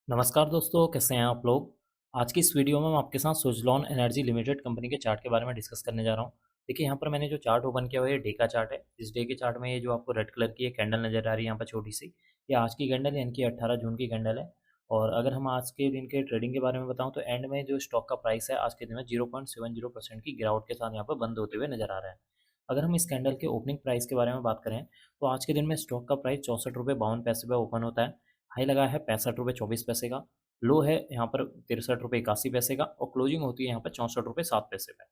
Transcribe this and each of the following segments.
नमस्कार दोस्तों, कैसे हैं आप लोग? आज की इस वीडियो में मैं आपके साथ सुज़लॉन एनर्जी लिमिटेड कंपनी के चार्ट के बारे में डिस्कस करने जा रहा हूँ। देखिए, यहाँ पर मैंने जो चार्ट ओपन किया हुआ है, ये डे का चार्ट है। इस डे के चार्ट में ये जो आपको रेड कलर की एक कैंडल नज़र आ रही है यहाँ पर छोटी-सी, ये आज की कैंडल यानी कि 18 जून की कैंडल है। और अगर हम आज के दिन के ट्रेडिंग के बारे में बताऊँ तो एंड में जो स्टॉक का प्राइस है आज के दिन में 0.70% की गिरावट के साथ यहाँ पर बंद होते हुए नज़र आ रहा है। अगर हम इस कैंडल के ओपनिंग प्राइस के बारे में बात करें, तो आज के दिन में स्टॉक का प्राइस ₹64.52 पे ओपन होता है। हाई लगा है ₹65.24 का। लो है यहाँ पर ₹63.81 का और क्लोजिंग होती है यहाँ पर ₹64.07 पे।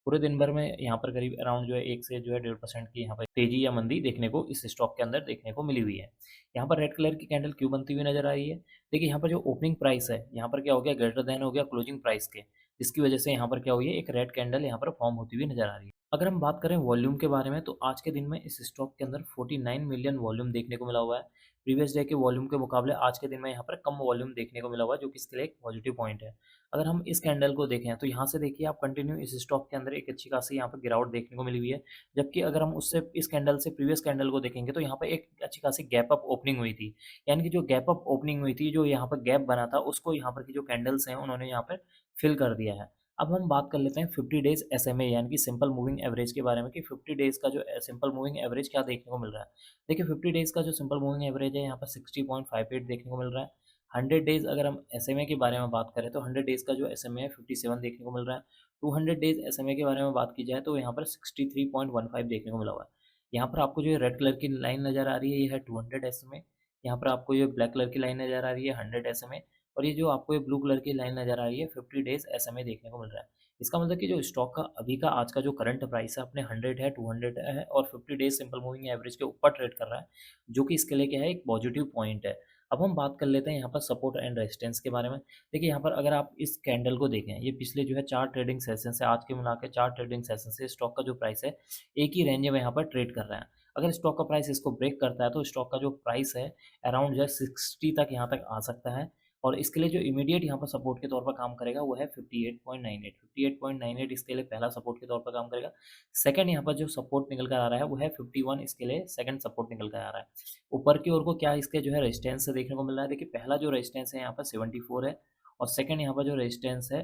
पूरे दिन भर में यहाँ पर करीब अराउंड जो है 1 से जो है 1.5% की यहाँ पर तेज़ी या मंदी देखने को इस स्टॉक के अंदर देखने को मिली हुई है। यहाँ पर रेड कलर की कैंडल क्यों बनती हुई नज़र आ रही है? देखिए, यहाँ पर जो ओपनिंग प्राइस है, यहाँ पर क्या हो गया, ग्रेटर देन हो गया क्लोजिंग प्राइस के, जिसकी वजह से यहाँ पर क्या हुई है, एक रेड कैंडल यहाँ पर फॉर्म होती हुई नज़र आ रही है। अगर हम बात करें वॉल्यूम के बारे में, तो आज के दिन में इस स्टॉक के अंदर 49 मिलियन वॉल्यूम देखने को मिला हुआ है। प्रीवियस डे के वॉल्यूम के मुकाबले आज के दिन में यहाँ पर कम वॉल्यूम देखने को मिला हुआ है, जो कि इसके लिए एक पॉजिटिव पॉइंट है। अगर हम इस कैंडल को देखें, तो यहाँ से देखिए आप कंटिन्यू इस स्टॉक के अंदर एक अच्छी खासी यहाँ पर गिरावट देखने को मिली हुई है। जबकि अगर हम उससे इस कैंडल से प्रीवियस कैंडल को देखेंगे, तो यहाँ पर एक अच्छी खासी गैप अप ओपनिंग हुई थी। यानी कि जो गैप अप ओपनिंग हुई थी, जो यहाँ पर गैप बना था, उसको यहाँ पर की जो कैंडल्स हैं, उन्होंने यहाँ पर फिल कर दिया है। अब हम बात कर लेते हैं 50 डेज़ एसएमए यानी कि सिंपल मूविंग एवरेज के बारे में कि 50 डेज़ का जो सिंपल मूविंग एवरेज क्या देखने को मिल रहा है। देखिए, 50 डेज़ का जो सिंपल मूविंग एवरेज है यहाँ पर 60.58 देखने को मिल रहा है। 100 डेज़ अगर हम एसएमए के बारे में बात करें, तो 100 डेज़ का जो एसएमए है 57 देखने को मिल रहा है। 200 डेज़ एसएमए के बारे में बात की जाए, तो यहाँ पर 63.15 देखने को मिला हुआ है। यहाँ पर आपको जो ये रेड कलर की लाइन नज़र आ रही है, ये है 200 एसएमए। यहाँ पर आपको ये ब्लैक कलर की लाइन नज़र आ रही है 100 एसएमए। और ये जो आपको ये ब्लू कलर की लाइन नज़र आ रही है 50 डेज़ एसएमए देखने को मिल रहा है। इसका मतलब कि जो स्टॉक का अभी का आज का जो करंट प्राइस है अपने 100 है, 200 है और 50 डेज़ सिंपल मूविंग एवरेज के ऊपर ट्रेड कर रहा है, जो कि इसके लिए क्या है, एक पॉजिटिव पॉइंट है। अब हम बात कर लेते हैं यहाँ पर सपोर्ट एंड रेजिस्टेंस के बारे में। देखिए, यहाँ पर अगर आप इस कैंडल को देखें, ये पिछले जो है 4 ट्रेडिंग सेशन से आज के मिला के 4 ट्रेडिंग सेशन से स्टॉक का जो प्राइस है, एक ही रेंज में यहाँ पर ट्रेड कर रहा है। अगर स्टॉक का प्राइस इसको ब्रेक करता है, तो स्टॉक का जो प्राइस है अराउंड जो है 60 तक यहाँ तक आ सकता है। और इसके लिए जो इमीडिएट यहाँ पर सपोर्ट के तौर पर काम करेगा, वो है 58.98। 58.98 इसके लिए पहला सपोर्ट के तौर पर काम करेगा। सेकंड यहाँ पर जो सपोर्ट निकल कर आ रहा है, वो है 51, इसके लिए सेकंड सपोर्ट निकल कर आ रहा है। ऊपर की ओर को क्या इसके जो है रेजिस्टेंस देखने को मिल रहा है। देखिए, पहला जो रेजिस्टेंस है यहाँ पर 74 है और सेकंड यहाँ पर जो रेजिस्टेंस है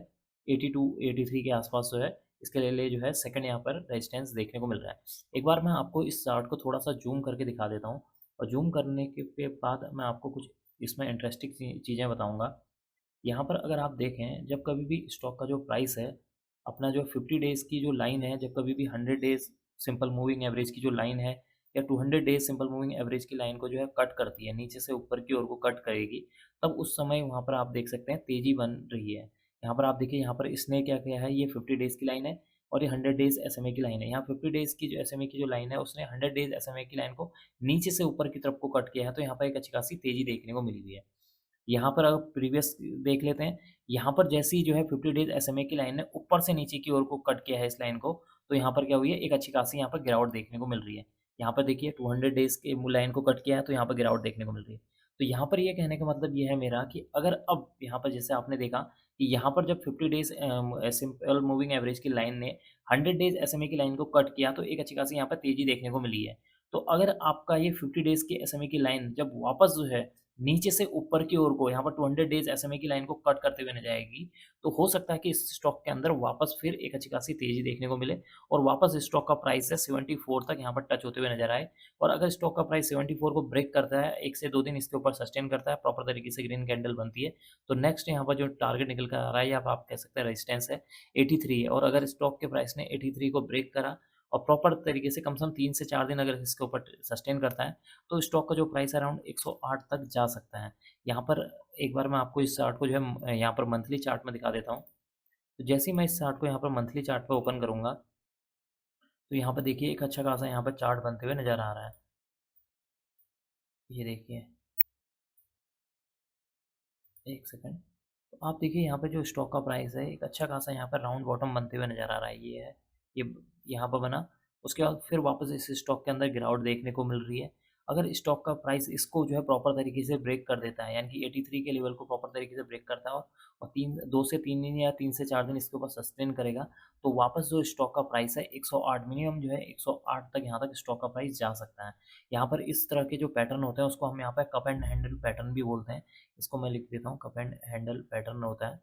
82, 83 के आसपास जो है, इसके लिए जो है सेकंड यहाँ पर रेजिस्टेंस देखने को मिल रहा है। एक बार मैं आपको इस चार्ट को थोड़ा-सा ज़ूम करके दिखा देता हूँ और ज़ूम करने के बाद मैं आपको कुछ इसमें इंटरेस्टिंग चीज़ें बताऊँगा। यहाँ पर अगर आप देखें, जब कभी भी स्टॉक का जो प्राइस है, अपना जो 50 डेज़ की जो लाइन है, जब कभी भी 100 डेज़ सिंपल मूविंग एवरेज की जो लाइन है या 200 डेज़ सिंपल मूविंग एवरेज की लाइन को जो है कट करती है, नीचे से ऊपर की ओर को कट करेगी, तब उस समय वहाँ पर आप देख सकते हैं तेज़ी बन रही है। यहाँ पर आप देखिए, यहाँ पर इसने क्या किया है, ये 50 डेज़ की लाइन है और ये 100 डेज़ एसएमए की लाइन है। यहाँ 50 डेज़ की जो एसएमए की जो लाइन है, उसने 100 डेज़ एसएमए की लाइन को नीचे से ऊपर की तरफ को कट किया है, तो यहाँ पर एक अच्छी खासी तेज़ी देखने को मिली हुई है। यहाँ पर अगर प्रीवियस देख लेते हैं, यहाँ पर जैसे ही जो है 50 डेज़ एसएमए की लाइन ने ऊपर से नीचे की ओर को कट किया है इस लाइन को, तो यहाँ पर क्या हुई है, एक अच्छी खासी यहाँ पर गिरावट देखने को मिल रही है। यहाँ पर देखिए 200 डेज़ के लाइन को कट किया है, तो यहाँ पर गिरावट देखने को मिल रही है। तो यहाँ पर ये कहने का मतलब ये है मेरा कि अगर अब यहाँ पर जैसे आपने देखा कि यहाँ पर जब 50 डेज़ सिंपल मूविंग एवरेज की लाइन ने 100 डेज़ एसएमए की लाइन को कट किया, तो एक अच्छी खासी यहाँ पर तेज़ी देखने को मिली है। तो अगर आपका ये 50 डेज़ की एसएमए की लाइन जब वापस जो है नीचे से ऊपर की ओर को यहाँ पर 200 डेज़ एसएमए की लाइन को कट करते हुए नज़र आएगी, तो हो सकता है कि इस स्टॉक के अंदर वापस फिर एक अच्छी खासी तेज़ी देखने को मिले और वापस स्टॉक का प्राइस है 74 तक यहाँ पर टच होते हुए नज़र आए। और अगर स्टॉक का प्राइस 74 को ब्रेक करता है, 1 से 2 दिन इसके ऊपर सस्टेन करता है, प्रॉपर तरीके से ग्रीन कैंडल बनती है, तो नेक्स्ट यहाँ पर जो टारगेट निकल कर आ रहा है या आप कह सकते हैं रेजिस्टेंस है 83 है। और अगर स्टॉक के प्राइस ने 83 को ब्रेक करा और प्रॉपर तरीके से कम से कम 3 से 4 दिन अगर इसके ऊपर सस्टेन करता है, तो स्टॉक का जो प्राइस है अराउंड 108 तक जा सकता है। यहाँ पर एक बार मैं आपको इस चार्ट को जो है यहाँ पर मंथली चार्ट में दिखा देता हूँ। तो जैसे ही मैं इस चार्ट को यहाँ पर मंथली चार्ट पे ओपन करूँगा, तो यहाँ पर देखिए एक अच्छा खासा यहाँ पर चार्ट बनते हुए नज़र आ रहा है। ये देखिए, 1 सेकंड। तो आप देखिए यहाँ पे जो स्टॉक का प्राइस है, एक अच्छा खासा यहाँ पर राउंड बॉटम बनते हुए नज़र आ रहा है। ये है, ये यहाँ पर बना, उसके बाद फिर वापस इस स्टॉक के अंदर गिरावट देखने को मिल रही है। अगर स्टॉक का प्राइस इसको जो है प्रॉपर तरीके से ब्रेक कर देता है, यानी कि 83 के लेवल को प्रॉपर तरीके से ब्रेक करता है और 2 से 3 दिन या 3 से 4 दिन इसके ऊपर सस्टेन करेगा, तो वापस जो स्टॉक का प्राइस है 108 मिनिमम जो है 108 तक यहाँ तक स्टॉक का प्राइस जा सकता है। यहाँ पर इस तरह के जो पैटर्न होते हैं उसको हम यहाँ पे कप एंड हैंडल पैटर्न भी बोलते हैं। इसको मैं लिख देता हूँ, कप एंड हैंडल पैटर्न होता है।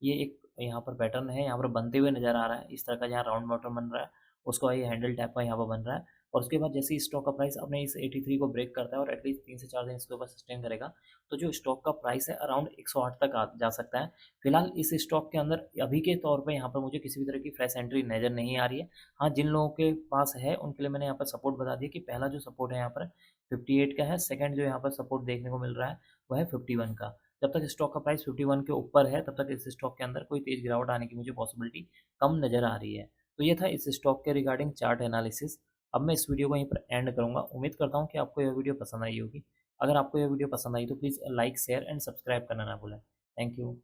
ये एक यहाँ पर पैटर्न है, यहाँ पर बनते हुए नज़र आ रहा है। इस तरह का जहाँ राउंड बॉटम बन रहा है, उसको ये हैंडल टाइप का यहाँ पर बन रहा है और उसके बाद जैसे ही स्टॉक का प्राइस अपने इस 83 को ब्रेक करता है और एटलीस्ट 3 से 4 दिन इसके ऊपर सस्टेन करेगा, तो जो स्टॉक का प्राइस है अराउंड 108 तक आ जा सकता है। फिलहाल इस स्टॉक के अंदर अभी के तौर पे यहाँ पर मुझे किसी भी तरह की फ्रेश एंट्री नज़र नहीं आ रही है। हाँ, जिन लोगों के पास है उनके लिए मैंने यहाँ पर सपोर्ट बता दिया कि पहला जो सपोर्ट है यहाँ पर 58 का है, सेकंड जो यहाँ पर सपोर्ट देखने को मिल रहा है वो है 51 का। जब तक स्टॉक का प्राइस 51 के ऊपर है तब तक इस स्टॉक के अंदर कोई तेज़ गिरावट आने की मुझे पॉसिबिलिटी कम नज़र आ रही है। तो ये था इस स्टॉक के रिगार्डिंग चार्ट एनालिसिस। अब मैं इस वीडियो को यहीं पर एंड करूँगा। उम्मीद करता हूँ कि आपको यह वीडियो पसंद आई होगी। अगर आपको यह वीडियो पसंद आई तो please like, share and subscribe करना ना भूलें। Thank you.